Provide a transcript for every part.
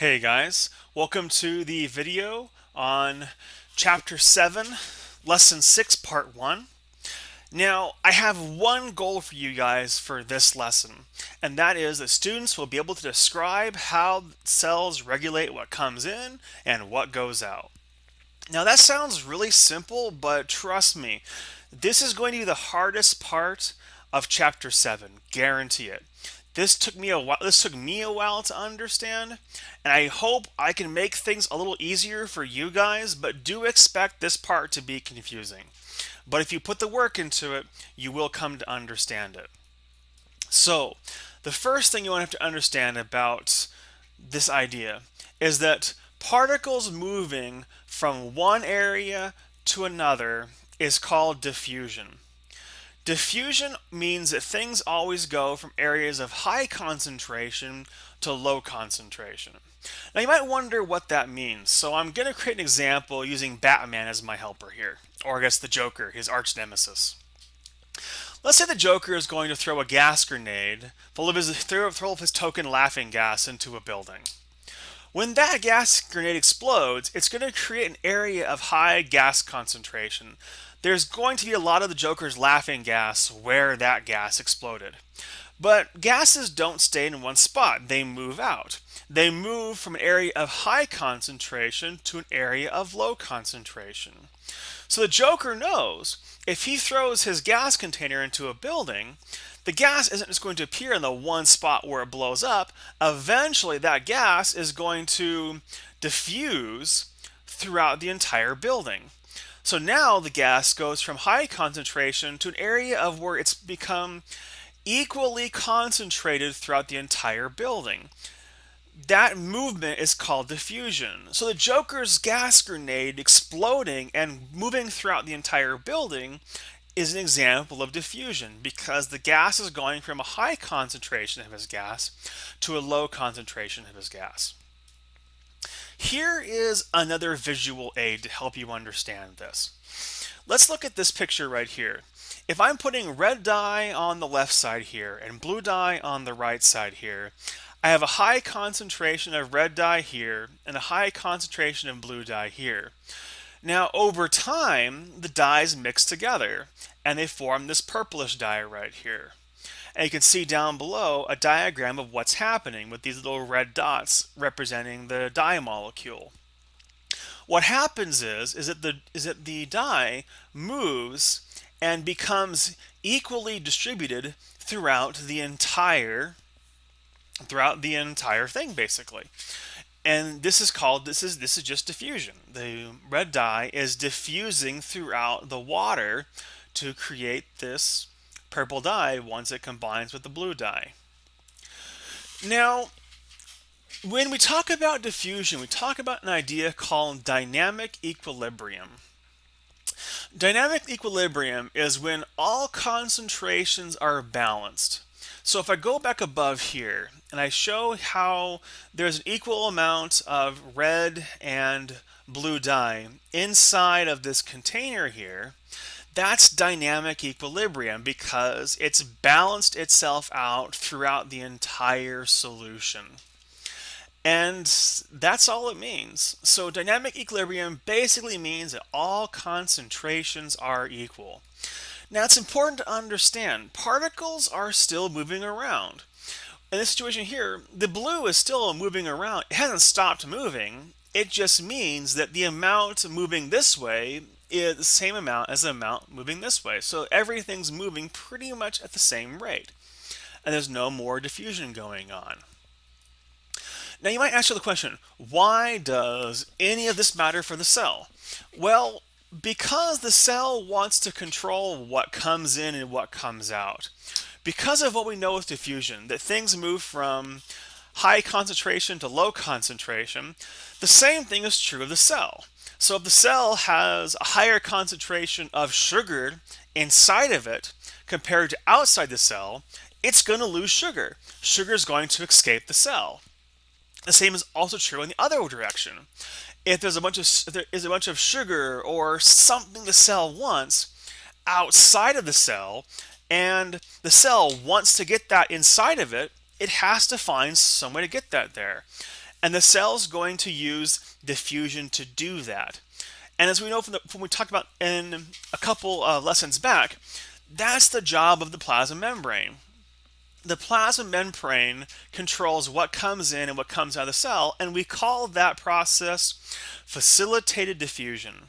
Hey guys, welcome to the video on Chapter 7, Lesson 6, Part 1. Now, I have one goal for you guys for this lesson, and that is that students will be able to describe how cells regulate what comes in and what goes out. Now, that sounds really simple, but trust me, this is going to be the hardest part of Chapter 7, guarantee it. This took me a while to understand, and I hope I can make things a little easier for you guys, but do expect this part to be confusing. But if you put the work into it, you will come to understand it. So, the first thing you want to have to understand about this idea is that particles moving from one area to another is called diffusion. Diffusion means that things always go from areas of high concentration to low concentration. Now you might wonder what that means, so I'm going to create an example using Batman as my helper here, or I guess the Joker, his arch nemesis. Let's say the Joker is going to throw a gas grenade full of his token laughing gas into a building. When that gas grenade explodes, it's going to create an area of high gas concentration. There's going to be a lot of the Joker's laughing gas where that gas exploded. But gases don't stay in one spot, they move out. They move from an area of high concentration to an area of low concentration. So the Joker knows if he throws his gas container into a building, the gas isn't just going to appear in the one spot where it blows up. Eventually, that gas is going to diffuse throughout the entire building. So now the gas goes from high concentration to an area of where it's become equally concentrated throughout the entire building. That movement is called diffusion. So the Joker's gas grenade exploding and moving throughout the entire building is an example of diffusion because the gas is going from a high concentration of his gas to a low concentration of his gas. Here is another visual aid to help you understand this. Let's look at this picture right here. If I'm putting red dye on the left side here and blue dye on the right side here, I have a high concentration of red dye here and a high concentration of blue dye here. Now over time, the dyes mix together and they form this purplish dye right here. And you can see down below a diagram of what's happening with these little red dots representing the dye molecule. What happens is that the dye moves and becomes equally distributed throughout the entire thing basically. And this is just diffusion. The red dye is diffusing throughout the water to create this purple dye once it combines with the blue dye. Now, when we talk about diffusion, we talk about an idea called dynamic equilibrium. Dynamic equilibrium is when all concentrations are balanced. So if I go back above here and I show how there's an equal amount of red and blue dye inside of this container here, that's dynamic equilibrium because it's balanced itself out throughout the entire solution. And that's all it means. So dynamic equilibrium basically means that all concentrations are equal. Now it's important to understand particles are still moving around. In this situation here, the blue is still moving around. It hasn't stopped moving. It just means that the amount moving this way is the same amount as the amount moving this way. So everything's moving pretty much at the same rate. And there's no more diffusion going on. Now you might ask the question, why does any of this matter for the cell? Well, because the cell wants to control what comes in and what comes out. Because of what we know with diffusion, that things move from high concentration to low concentration, the same thing is true of the cell. So if the cell has a higher concentration of sugar inside of it compared to outside the cell, it's going to lose sugar. Sugar is going to escape the cell. The same is also true in the other direction. If there is a bunch of sugar or something the cell wants outside of the cell, and the cell wants to get that inside of it, it has to find some way to get that there. And the cell's going to use diffusion to do that. And as we know from we talked about in a couple lessons back, that's the job of the plasma membrane. The plasma membrane controls what comes in and what comes out of the cell, and we call that process facilitated diffusion.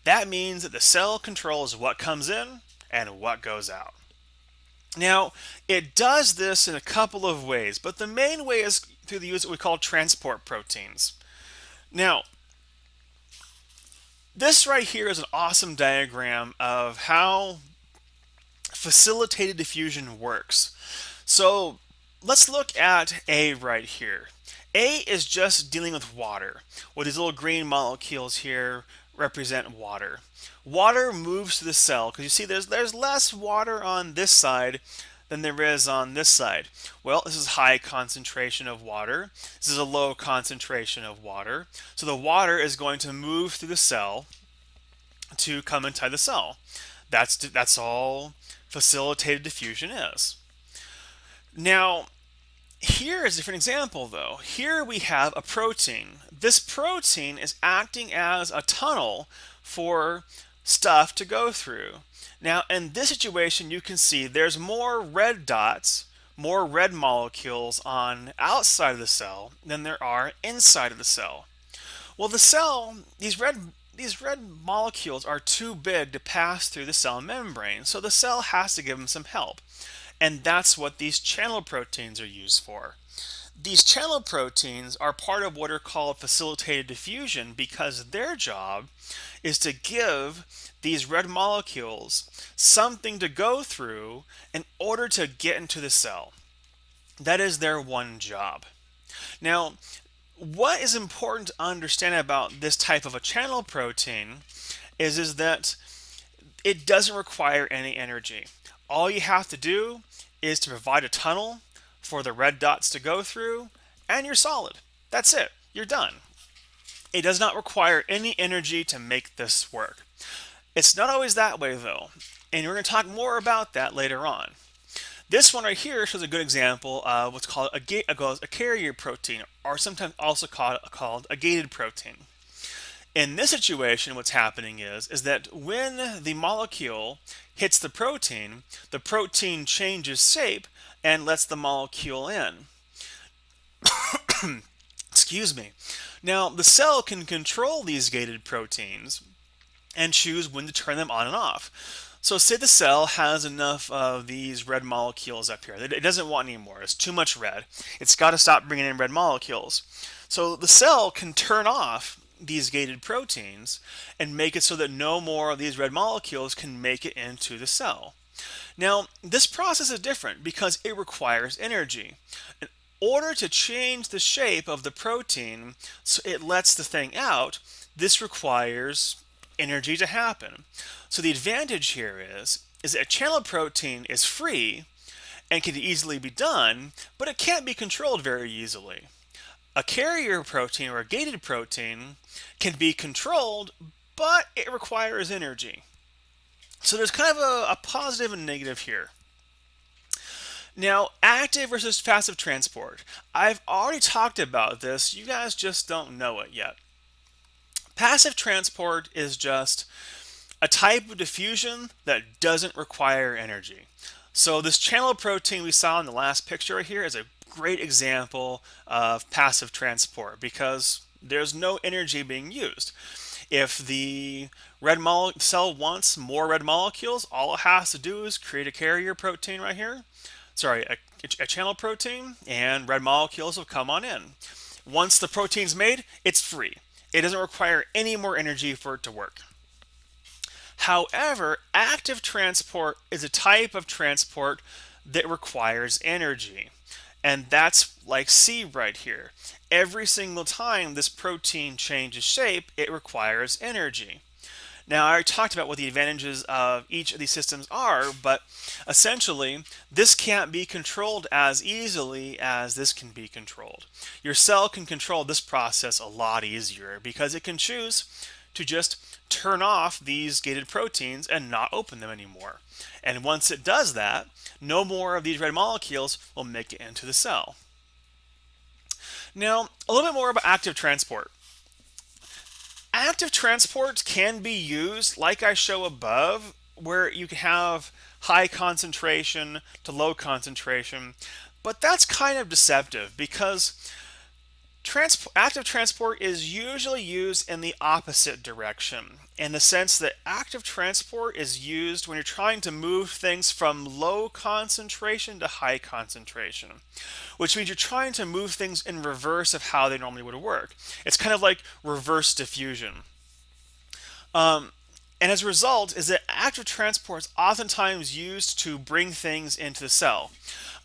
That means that the cell controls what comes in and what goes out. Now, it does this in a couple of ways, but the main way is through the use of what we call transport proteins. Now, this right here is an awesome diagram of how facilitated diffusion works. So let's look at A right here. A is just dealing with water. Well, these little green molecules here represent water. Water moves to the cell because you see there's less water on this side than there is on this side. Well, this is high concentration of water. This is a low concentration of water. So the water is going to move through the cell to come inside the cell. That's all facilitated diffusion is. Now, here is a different example though. Here we have a protein. This protein is acting as a tunnel for stuff to go through. Now, in this situation, you can see there's more red dots, more red molecules on outside of the cell than there are inside of the cell. Well, the cell, these red molecules are too big to pass through the cell membrane, so the cell has to give them some help. And that's what these channel proteins are used for. These channel proteins are part of what are called facilitated diffusion because their job is to give these red molecules something to go through in order to get into the cell. That is their one job. Now, what is important to understand about this type of a channel protein is that it doesn't require any energy. All you have to do is to provide a tunnel for the red dots to go through, and you're solid. That's it. You're done. It does not require any energy to make this work. It's not always that way, though, and we're going to talk more about that later on. This one right here shows a good example of what's called a carrier protein, or sometimes also called a gated protein. In this situation, what's happening is that when the molecule hits the protein changes shape and lets the molecule in. Excuse me. Now, the cell can control these gated proteins and choose when to turn them on and off. So say the cell has enough of these red molecules up here. It doesn't want any more. It's too much red. It's got to stop bringing in red molecules. So the cell can turn off these gated proteins and make it so that no more of these red molecules can make it into the cell. Now, this process is different because it requires energy. In order to change the shape of the protein so it lets the thing out, this requires energy to happen. So the advantage here is that a channel protein is free and can easily be done, but it can't be controlled very easily. A carrier protein or a gated protein can be controlled, but it requires energy. So there's kind of a positive and negative here. Now, active versus passive transport. I've already talked about this. You guys just don't know it yet. Passive transport is just a type of diffusion that doesn't require energy. So this channel protein we saw in the last picture right here is a great example of passive transport because there's no energy being used. If the cell wants more red molecules, all it has to do is create a carrier protein right here. Sorry, a channel protein, and red molecules will come on in. Once the protein's made, it's free. It doesn't require any more energy for it to work. However, active transport is a type of transport that requires energy. And that's like C right here. Every single time this protein changes shape, it requires energy. Now, I already talked about what the advantages of each of these systems are, but essentially, this can't be controlled as easily as this can be controlled. Your cell can control this process a lot easier because it can choose to just turn off these gated proteins and not open them anymore. And once it does that, no more of these red molecules will make it into the cell. Now, a little bit more about active transport. Active transport can be used like I show above, where you can have high concentration to low concentration, but that's kind of deceptive because active transport is usually used in the opposite direction, in the sense that active transport is used when you're trying to move things from low concentration to high concentration, which means you're trying to move things in reverse of how they normally would work. It's kind of like reverse diffusion. And as a result is that active transport is oftentimes used to bring things into the cell.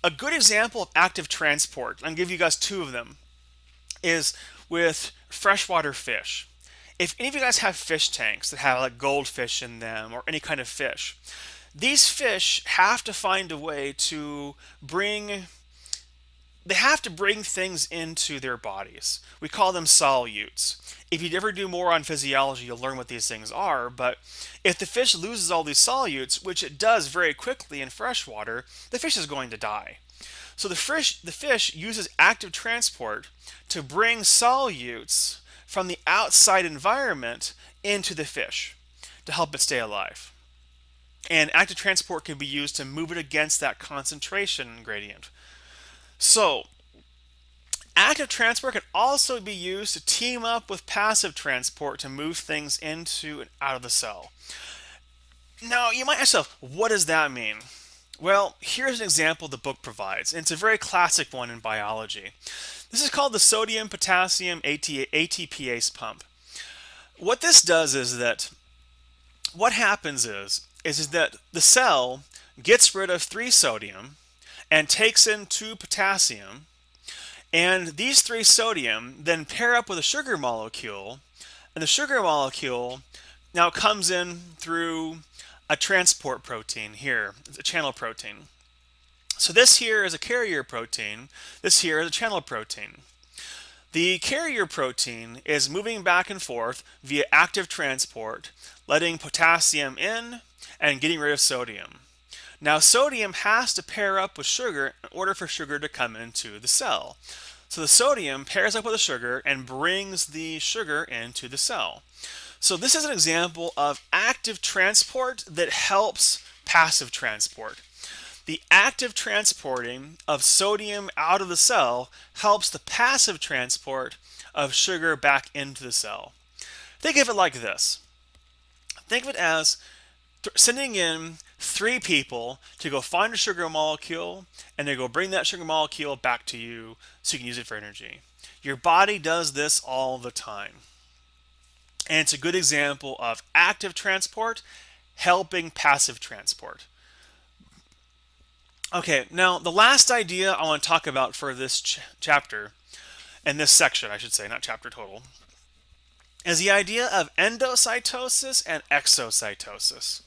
A good example of active transport, I'll give you guys two of them, is with freshwater fish. If any of you guys have fish tanks that have like goldfish in them or any kind of fish, these fish have to find a way to bring things into their bodies. We call them solutes. If you ever do more on physiology, you'll learn what these things are. But if the fish loses all these solutes, which it does very quickly in freshwater, the fish is going to die. So the fish uses active transport to bring solutes from the outside environment into the fish to help it stay alive. And active transport can be used to move it against that concentration gradient. So active transport can also be used to team up with passive transport to move things into and out of the cell. Now, you might ask yourself, what does that mean? Well, here's an example the book provides, and it's a very classic one in biology. This is called the sodium potassium ATPase pump. What this does is that what happens is that the cell gets rid of 3 sodium and takes in 2 potassium, and these 3 sodium then pair up with a sugar molecule, and the sugar molecule now comes in through a transport protein here, a channel protein. So this here is a carrier protein, this here is a channel protein. The carrier protein is moving back and forth via active transport, letting potassium in and getting rid of sodium. Now sodium has to pair up with sugar in order for sugar to come into the cell. So the sodium pairs up with the sugar and brings the sugar into the cell. So this is an example of active transport that helps passive transport. The active transporting of sodium out of the cell helps the passive transport of sugar back into the cell. Think of it like this. Think of it as sending in 3 people to go find a sugar molecule and they go bring that sugar molecule back to you so you can use it for energy. Your body does this all the time. And it's a good example of active transport helping passive transport. Okay, now the last idea I want to talk about for this chapter, and this section I should say, not chapter total, is the idea of endocytosis and exocytosis.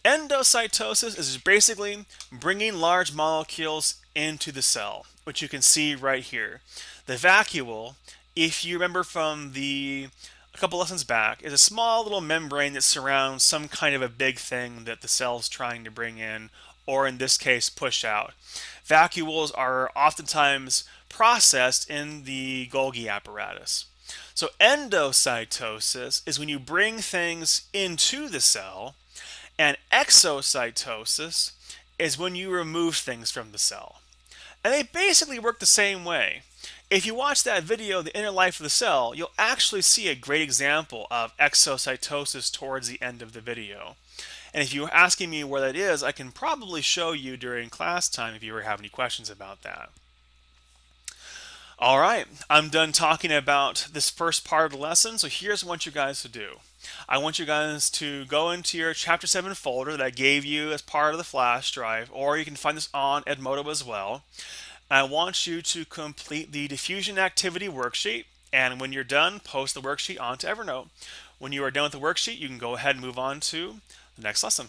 Endocytosis is basically bringing large molecules into the cell, which you can see right here. The vacuole, if you remember from a couple lessons back, is a small little membrane that surrounds some kind of a big thing that the cell's trying to bring in, or in this case, push out. Vacuoles are oftentimes processed in the Golgi apparatus. So endocytosis is when you bring things into the cell, and exocytosis is when you remove things from the cell. And they basically work the same way. If you watch that video, The Inner Life of the Cell, you'll actually see a great example of exocytosis towards the end of the video. And if you're asking me where that is, I can probably show you during class time if you ever have any questions about that. All right, I'm done talking about this first part of the lesson, so here's what I want you guys to do. I want you guys to go into your Chapter 7 folder that I gave you as part of the flash drive, or you can find this on Edmodo as well. I want you to complete the diffusion activity worksheet, and when you're done, post the worksheet onto Evernote. When you are done with the worksheet, you can go ahead and move on to the next lesson.